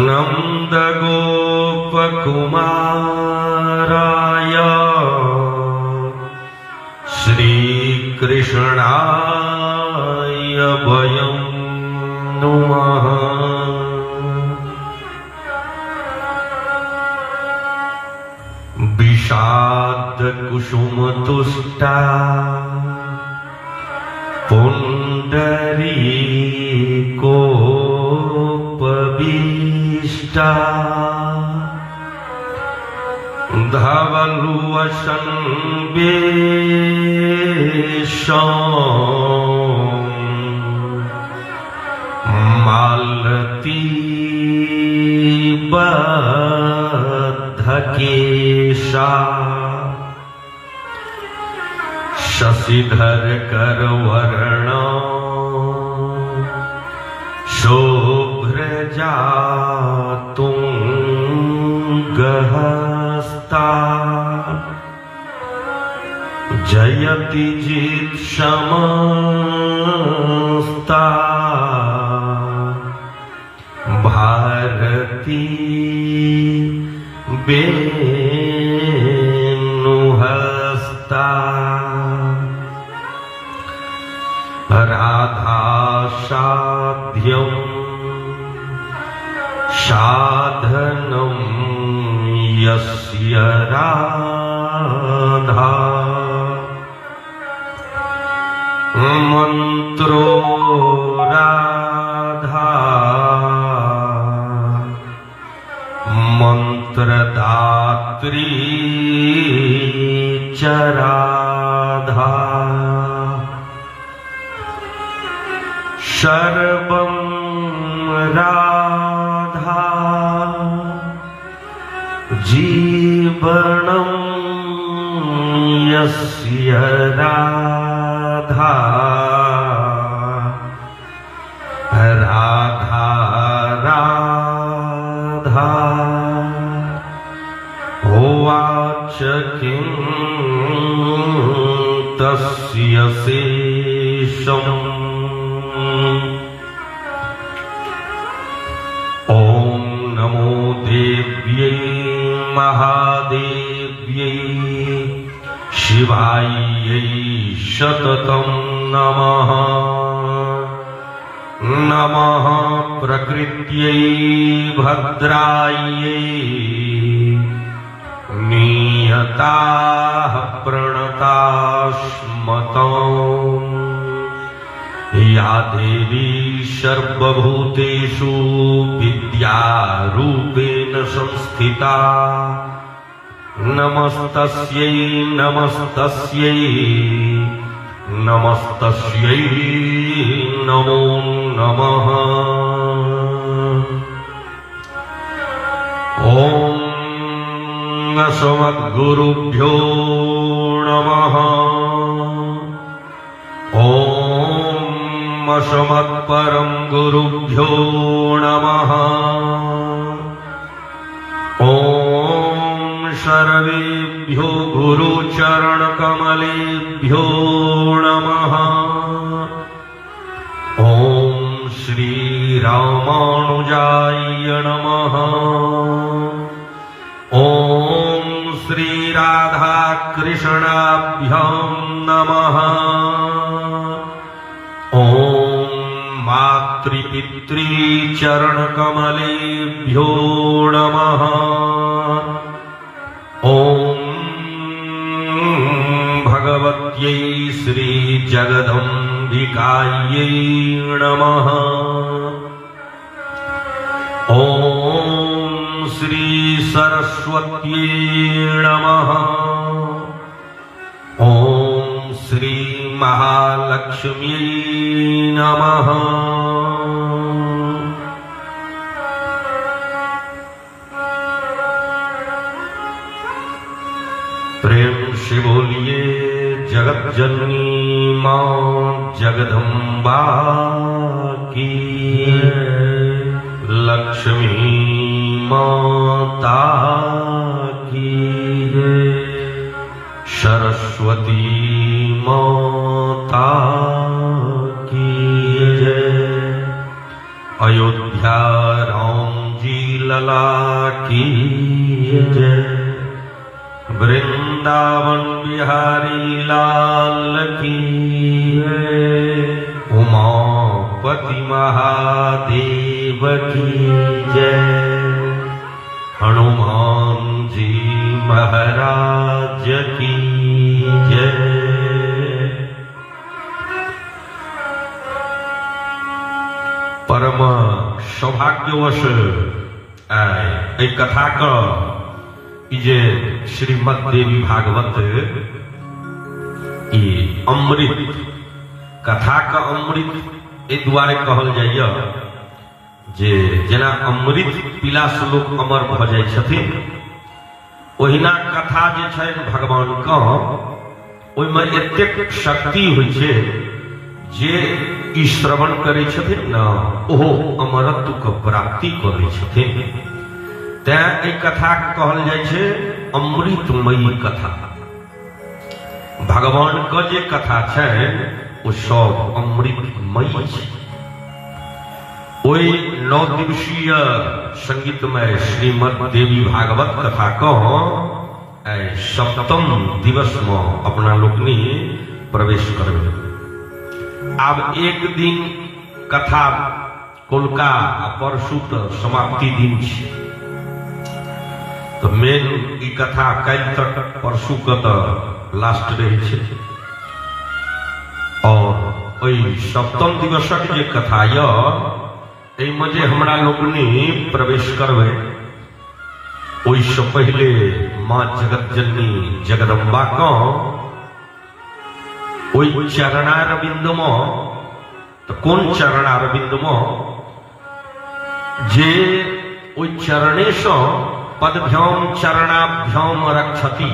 नन्दगोपकुमाराय श्रीकृष्णाय वयं नुमः। विषादकुसुमतुष्टा पुण्डरीकोपविष्टा धवलुवसन्वेषं मालती बद्धकेशा शशिधर करवर्ण शुभ्रजातुङ्गहस्ता जयति जित्समस्ता भारती वेणुहस्ता राधासाध्यं साधनं यस्य राधा मंत्रो राधा मंत्रदात्री च राधा सर्वं राधा जीवनं यस्य राधा राधा राधा उवाच किं तस्य शेषम्। ॐ नमो देव्यै महादेव्यै शिवायै सततं नमः। नमः प्रकृत्यै भद्रायै नियताः प्रणतास्मतम्। या देवी सर्वभूतेषु विद्यारूपेण संस्थिता नमस्तस्यै नमस्तस्यै नमस्तस्यै नमो नमः। ॐ अस्मद्गुरुभ्यो नमः। ॐ अस्मत्परं गुरुभ्यो नमः। ॐ सर्वेभ्यो गुरुचरणकमलेभ्यो नमः। ॐ श्रीरामानुजाय नमः। ॐ श्रीराधाकृष्णाभ्यां नमः। ॐ मातृपितृचरणकमलेभ्यो नमः। ॐ भगवत्यै श्रीजगदम्बिकायै नमः। ॐ श्रीसरस्वत्यै नमः। ॐ श्रीमहालक्ष्म्यै नमः। प्रेम से बोलिए जगतजननी मां जगदम्बा की, लक्ष्मी माता की, सरस्वती माता की। अयोध्या राम जी लला की जय। वृंदावन बिहारी लाल की जय। उमापति महादेव की जय। हनुमान जी महाराज की जय। परम सौभाग्यवश एक कथा का जे श्रीमद देवी भागवत अमृत कथा का अमृत ए द्वारे कहल जाइए जे जेना अमृत पीला से लोग अमर भ जाय छथिन, ओहिना कथा जे छै भगवान का ओहिमे एतेक शक्ति होइ छै जे ई श्रवण करै छथिन न ओहो अमरत्व के प्राप्ति करै छथिन। तैं एहि कथा के कहल जाइ छै अमृतमयी कथा। भगवान के जे कथा छै ओ सब अमृतमयी छै। ओई 9 दिवसीय संगीतमय श्रीमद देवी भागवत कथा को सप्तम दिवस में अपना लोकनि प्रवेश करबे। आब एक दिन कथा कोलका परसू तो समाप्ति दिन छै, तो मेन ई कथा कल तक परसू के तो लास्ट रहे छै। और ओई सप्तम दिवसक जे कथा य एहिमे जे हमरा लोकनि प्रवेश करबै ओहिसँ पहिले माँ जगत जननी जगदम्बा का ओहि चरणारविंद में, तो कौन चरणारविंद में जे ओहि चरणेश पदभ्याम चरणाभ्याम रक्षति,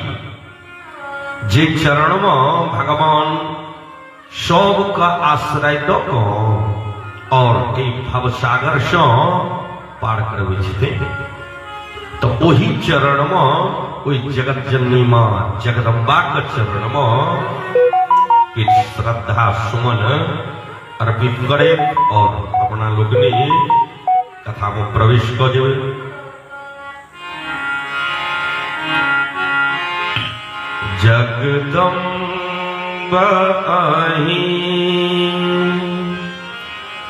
जे चरण में भगवान सबका आश्रय दऽ कऽ और भवसागर से पार करबै छथिन। तो वही चरण में ओहि जगत जननी माँ जगदम्बा के चरण में किछ श्रद्धा सुमन अर्पित करे और अपना लोकनि कथा में प्रवेश कऽ जेबै। जगदम्बा आही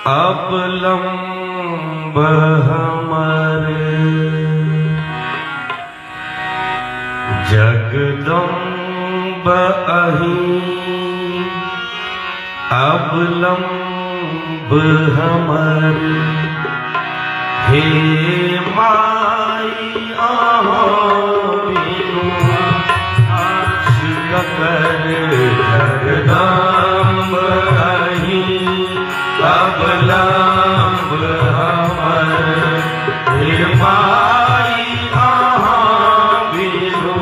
अवलंब हमर, जगदम्ब अहि अवलंब हमर। हे माई अहाँ बिनु आस ककर, जगदम्ब अहि अवलंब हमर। हे माई अहाँ बिनु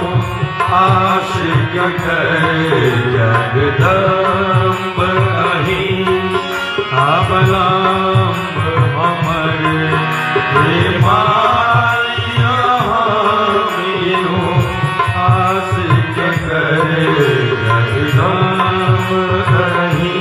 आस ककर, जगदम्ब अहि अवलंब हमर। हे माई अहाँ बिनु आस ककर, जगदम्ब अहि।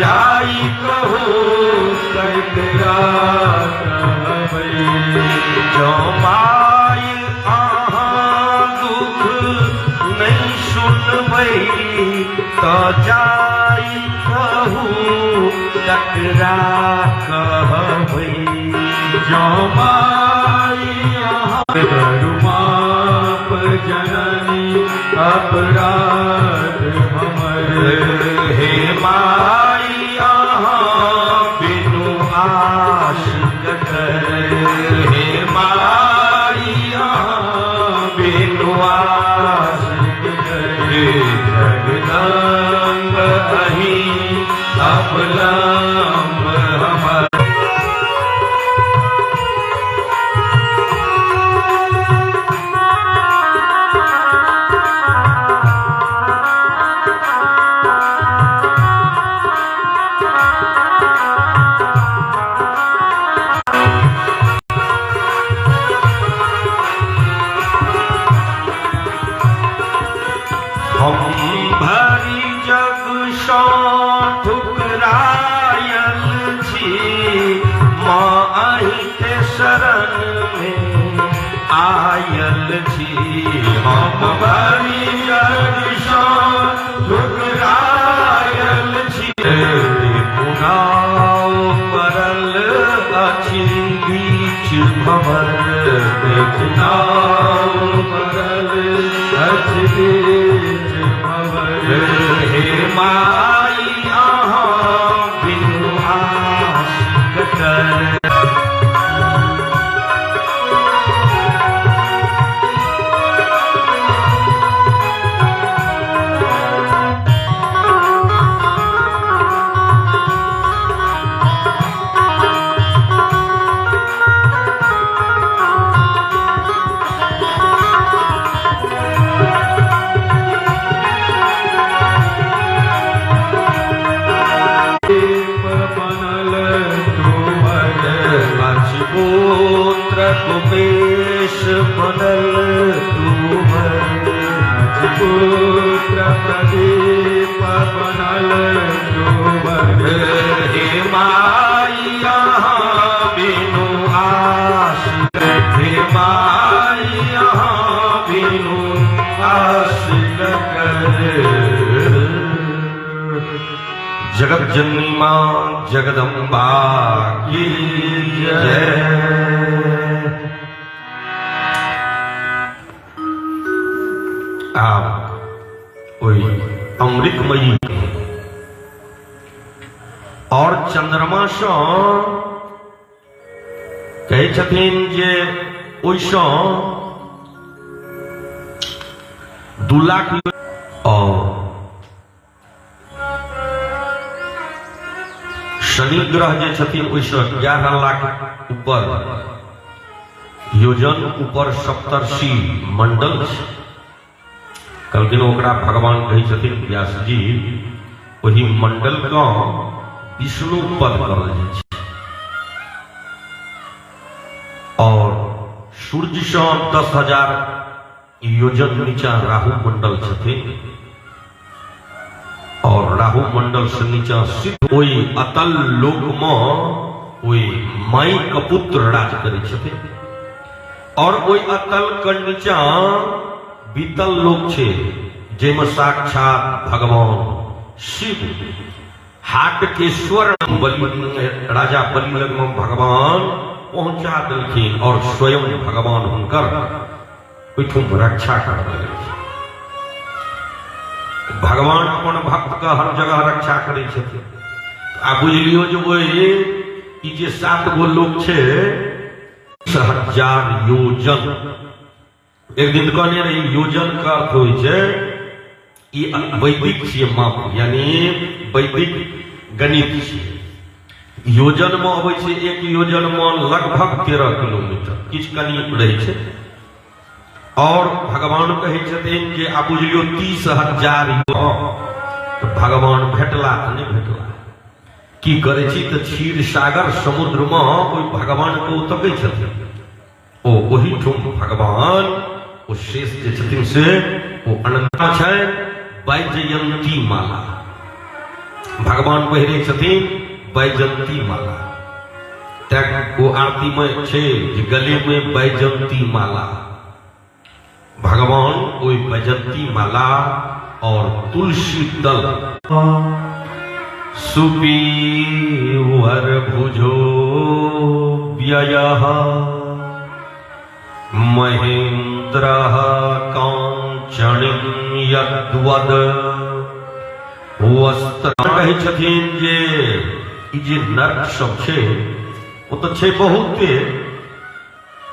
जाई कहो जो माई अहाँ दुख नहीं सुनबै, तो जाई कहू ककरा कहबै। जो माई अहाँ माप जननी अपराध हमर। हे माई अहाँ बिनु आस ककर, हे माई अहाँ बिनु आस ककर, रंग अही अवलंब हमर। भरी जग सो ठुकरायल छी, माँ अहि के शरण में आयल छी। हम भरी जग सो ठुकरायल छी, पुनाव परल अछि बीच भंवर। पुनाव परल अछि बीच हे माई अहाँ बिनु आशिक कर। पुत्र कुपेश बनल तुमर, पुत्र प्रदीप बनल तुमर। हे माई अहाँ बिनु आशिक, हे माई अहाँ बिनु आशिक कर। जगत जननी मां जगदम्बा की जय। आप ओई अमृतमयी और चंद्रमा सो कहे छथिन जे ओइसो 2 लाख और शनि ग्रह जे छथिन ओइसे 11 लाख ऊपर योजन ऊपर सप्तर्षि मंडल छै। कहलखिन ओकरा भगवान कहै छथिन व्यास जी, ओही मंडल का विष्णु पद कहल जाइ छै। और सूर्य से 10,000 योजन नीचा राहु मंडल छथिन और राहु मंडल से नीचा सिद्ध ओई अतल लोक में ओई माई का पुत्र राज करे छथिन। और ओई अतल के नीचा बीतल लोक छे, जेमे साक्षात भगवान शिव हाट के स्वर्ण बलि राजा बलि लग में भगवान पहुंचा देलखिन और स्वयं भगवान हुनकर ओइठुम रक्षा कर देलखिन। भगवान अपन भक्त का हर जगह रक्षा करे छथिन। आ बुझलियो जे ओइ ई जे 7 गो लोक छे 1000 योजन। एक दिन कहने रही योजन का अर्थ होइ छै ई वैदिक छियै माप, यानी वैदिक गणित छियै। योजन में अबै छै 1 योजन में लगभग 13 किलोमीटर किछ कनी रहै छै। और भगवान कहे छथिन जे आ बुझलियो 30,000 तो भगवान भेटला नहीं भेटला की करे छी तो क्षीर सागर समुद्र में कोई भगवान को तकै छथिन। ओ ओही ठुम भगवान ओ शेष जे छथिन से ओ अनंता छै वैजयंती माला। भगवान पहिरे छथिन वैजयंती माला। तक वो आरती में छे जे गले में वैजयंती माला। भगवान कोई वैजयंती माला और तुलसी दल सुपीवर भुजो व्ययः महेंद्र कांचनिम यद्वद वस्त्र कहै छथिन जे ई जे नर्क सब छै ओ तो छै बहुते,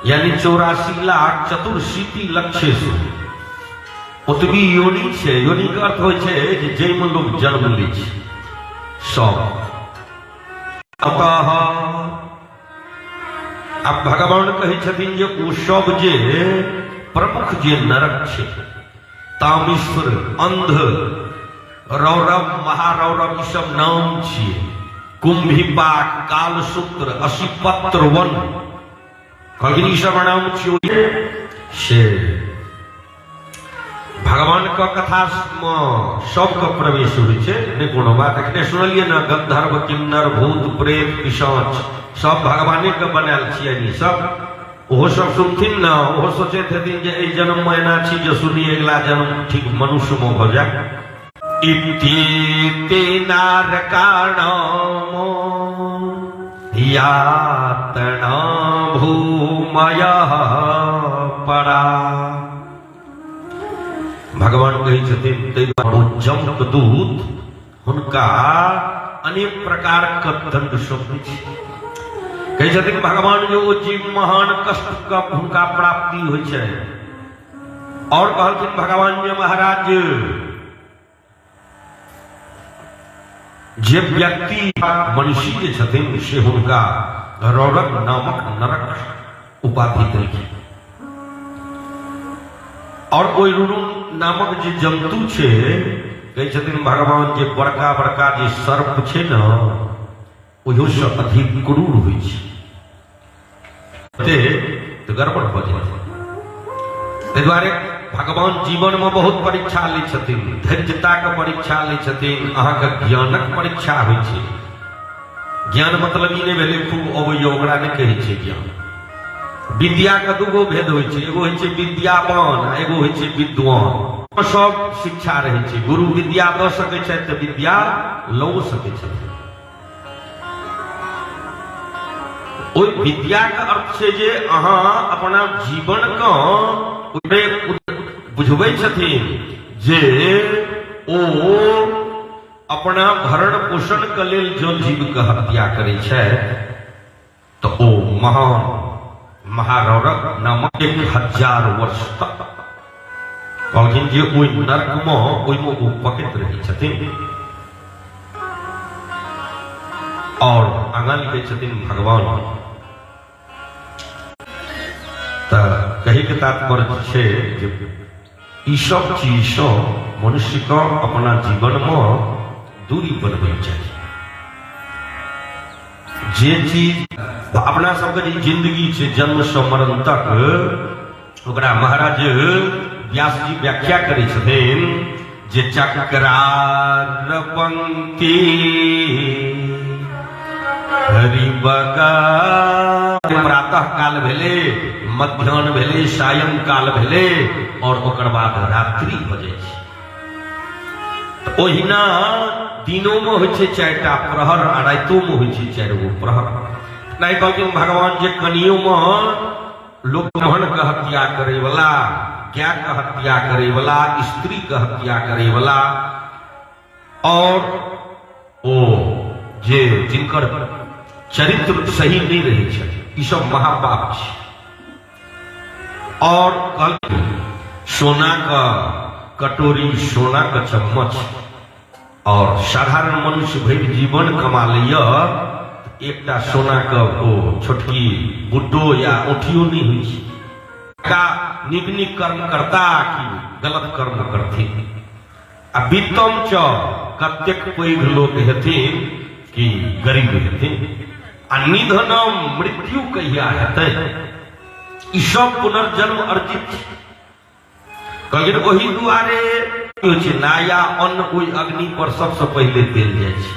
यानी 84,84,00,000 ओतबी योनि छै। योनि के अर्थ होइ छै जे जाहिमे लोग जन्म लै छै सब। अतः अब भगवान कहै छथिन जे ओ सब जे प्रमुख जे नरक छै, तामेश्वर, अंध, रौरव, महारौरव, ई सब नाम छियै। कुंभिपाक, कालसूत्र, असिपत्र वन, कहलिन ई सब नाम छियै से भगवान का कथा में सबके प्रवेश होइ छै, नहीं कोनो बात। एखने सुनलिए ना, गंधर्व, किन्नर, भूत, प्रेत, पिशाच सब भगवाने के बनायल छियै। ई सब ओहो सब सुनथिन ना, ओहो सोचैत हेथिन जे एहि जन्म में एना छी जे सुनी अगला जन्म ठीक मनुष्य में भ जाए। इत्येते नारकाणाम यातना भूमयः परा। भगवान कहै छथिन ताहि जमदूत हुनका अनेक प्रकार के दंड सौंपै छै। कहै छथिन भगवान जो जीव महान कष्ट का हुनका प्राप्ति होइ छै। और कहलखिन भगवान जे महाराज जे व्यक्ति मनुष्य जे छथिन से हुनका रौरक नामक नरक उपाधि देलखिन। और ओइ रुरु नामक जे जंतु छै, कहै छथिन भगवान जे बड़का बड़का जे सर्प छै न, ओहो से अधिक क्रूर होइ छै। तो गड़बड़ भ जाइ छै। ताहि दुआरे भगवान जीवन में बहुत परीक्षा लै छथिन, धैर्यता के परीक्षा लै छथिन, अहाँके ज्ञानक परीक्षा होइ छै। ज्ञान मतलब ई नहीं भेलै खूब अबैया ओकरा नहीं कहै छै ज्ञान। विद्या के दूगो भेद होइ छै, एगो होइ छै विद्यावान, एगो होइ छै विद्वान। सब शिक्षा रहै छै। गुरु विद्या द सकै छै तऽ विद्या लौ सकै छै। ओइ विद्या के अर्थ छै जे अहाँ अपना जीवन के बुझबै छथिन जे ओ अपना भरण पोषण के लेल जन जीव के हत्या करै छै, तो ओ महान महारौरक नामक 1000 वर्ष तक कहलखिन जे ओइ नरक में ओइमे ओ पकैत रहै छथिन। और आगाँ लिखै छथिन भगवान। तो कहे के तात्पर्य छै जे ई सब चीज से मनुष्य को अपना जीवन में दूरी बनबै चाहिए। जे चीज अपना सबके जिंदगी छै जन्म से मरण तक, ओकरा महाराज व्यास जी व्याख्या करै छथिन जे चक्रार पंक्ति हरिबका। प्रातः काल भेले, मध्याह्न भेले, सायं काल भेले और ओकर बाद रात्रि भ जाइ छै। तो ओहिना दिनों में होइ छै 4टा प्रहर आ रातियों में होइ छै 4 गो प्रहर। नहीं कहलखिन भगवान जे कनियों में लोग मोहन के हत्या करे वाला, गाय के हत्या करे वाला, स्त्री के हत्या करे वाला, और ओ जे जिनकर चरित्र सही नहीं रहे छै, ई सब महापाप छै। और कहलखिन सोना का कटोरी, सोना का चम्मच, और साधारण मनुष्य भरि जीवन कमा लिया, एकटा सोना का ओ छोटकी गुड्डो या औठियो नहीं हुई छै। का नीक नीक कर्म करता कि गलत कर्म करथिन। आ वित्तम च कतेक पैघ लोक हेथिन कि गरीब हेथिन। आ निधनम, मृत्यु कहिया हेतै, ई सब पुनर्जन्म अर्जित। कहलिन ओही दुआरे होइ छै नाया अन्न ओहि अग्नि पर सबसे पहिले देल जाइ छै।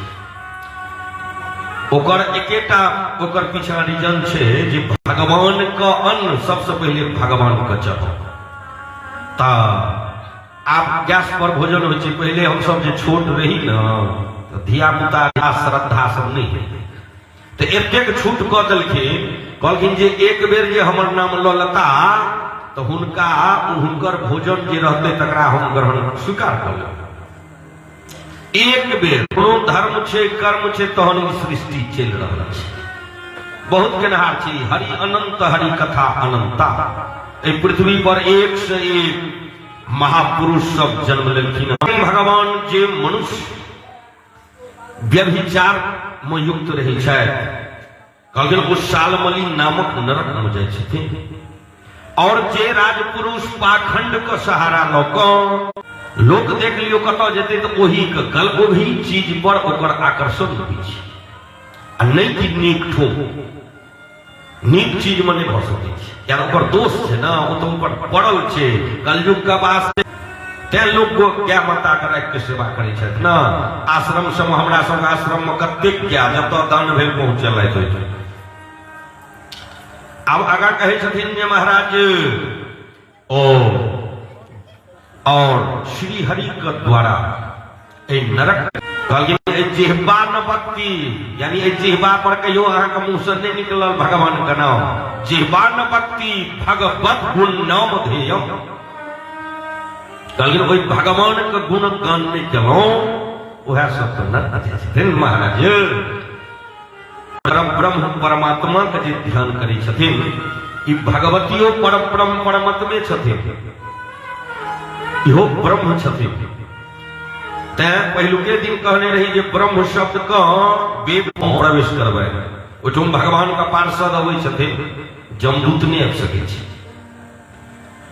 ओकर एकेटा ओकर पीछा रीजन छै जे भगवान का अन्न सबसे पहिले भगवान के चढ़ो। ता आब गैस पर भोजन होइ छै। पहिले हम सब जे छोट रही न, तो धिया पुता श्रद्धा सब नहीं, तो एतेक छूट कऽ देलखिन। कहलखिन जे एक बेर जे हमर नाम लऽ लेता तो हुनका हुनकर भोजन जे रहते तकरा हम ग्रहण स्वीकार कर लेब। एक बेर कोनो धर्म छै, कर्म छै, तहन ई सृष्टि चलि रहल छै। बहुत केनहार छै। हरि अनंत, हरि कथा अनंता। एहि पृथ्वी पर 1 से 1 महापुरुष सब जन्म लेलखिन। भगवान जे मनुष्य व्यभिचार में युक्त रही कहल ओ सालमली नामक नरक में जाय छथिन। और जे राजपुरुष पाखंड के सहारा ल क लोक देख लियो कत जेते तो ओही के गलगोभी चीज पर ओकर आकर्षण होइ छै आ नहीं कि नीक ठोक नीक चीज में नहीं भ सकै छै, यार ओकर दोष छै ना, ओ तो ऊपर पड़ल छै कलयुग का वास्ते। ते लोग क्या माता के राख के सेवा करे छथि ना। आश्रम सब हमरा सब आश्रम में कते क्या जब तो दान भेल पहुंचल है। अब आगा कहे छथिन जे महाराज ओ और श्री हरि के द्वारा ए नरक जिह्वा न बत्ती, यानी जिह्वा पर कहियो अहाँ के मुंह से नहीं निकलल भगवान का नाम। जिह्वा न बत्ती भगवत गुण नाम ध्येयम, कहलिन ओई भगवान के गुण गान नहीं केलौं वह सब तो नरक छथिन महाराज। परम ब्रह्म परमात्मा के जे ध्यान करे छथिन ई भगवतियो परम परमात्मे छथिन, इहो ब्रह्म छथिन। तैं पहिलुके दिन कहने रही जे ब्रह्म शब्द का वेद प्रवेश करबै, ओहिठाम भगवान का पार्षद अबै छथिन, जमदूत नहीं आबि सकै छै।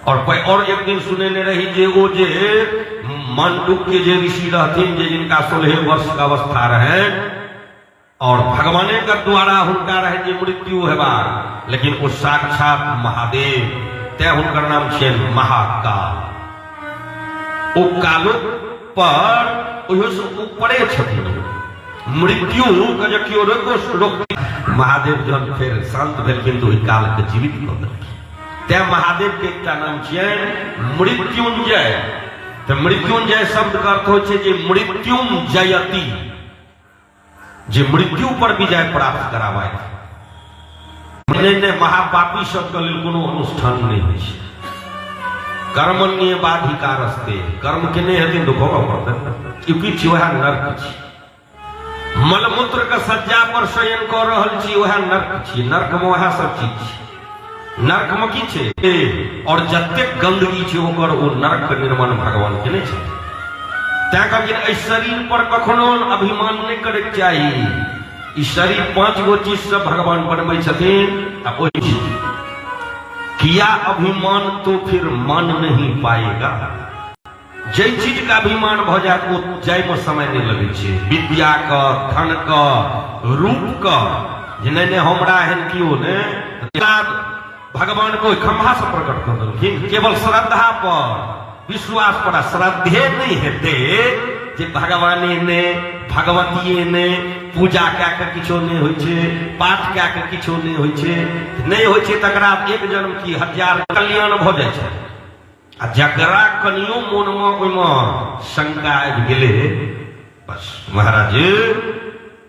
और एक दिन सुनेने रही जे वो जे मांडुक के जे ऋषि रहथिन जे जिनका 16 वर्ष का अवस्था रहे और भगवाने के द्वारा हुनका रहे जे मृत्यु हेबा, लेकिन वो साक्षात महादेव, तैं हुनकर नाम छै महाकाल। ओ कालो पर ओहो से ऊपरे छथिन, मृत्यु के जे कियो रोक महादेव जहन फेर शांत भेलखिन तो काल के जीवित कऽ देलखिन। तैं महादेव के एकटा नाम छियै मृत्युंजय। तो मृत्युंजय शब्द का अर्थ होइ छै जे मृत्युम जयति, जे मृत्यु पर विजय प्राप्त कराबै। महापापी सब के लेल कोनो अनुष्ठान नहीं होइ छै। कर्मण्ये बाधिकारस्ते, कर्म के नहीं हेतै तो भोगऽ पड़तै, ई की वह नरक छै। मलमूत्र के सज्जा पर शयन कऽ रहल छी वह नरक छी। नरक में वह सब चीज छै। नरक में की छै और जते गंदगी छै ओकर ओ नरक के निर्माण भगवान के नहीं छै। तैं कहलिन एहि शरीर पर कखनो अभिमान नहीं करे के चाही। ई शरीर 5 गो चीज से भगवान बनबै छथिन आ ओहि किया अभिमान तो फिर मान नहीं पाएगा। जे चीज का अभिमान भ जाए वो जाय में समय नहीं लगे छै। विद्या का, धन का, रूप का, जे नहीं हमरा एहन कियो ने भगवान को खंभा से प्रकट कर देलखिन। केवल श्रद्धा पर विश्वास पर, श्रद्धे नहीं हेते जे भगवाने ने भगवतीये ने पूजा कए के किछो नहीं होइ छै, पाठ कए के किछो नहीं होइ छै, नहीं होइ छै तकरा एक जन्म की 1000 कल्याण भ जाय छै। आ जकरा कनियो मोन में ओइमे शंका आबि गेलै बस महाराज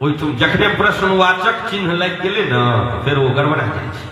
ओहिठुम जखने प्रश्नवाचक चिन्ह लागि गेलै न फिर वो गड़बड़ा जाइ छै।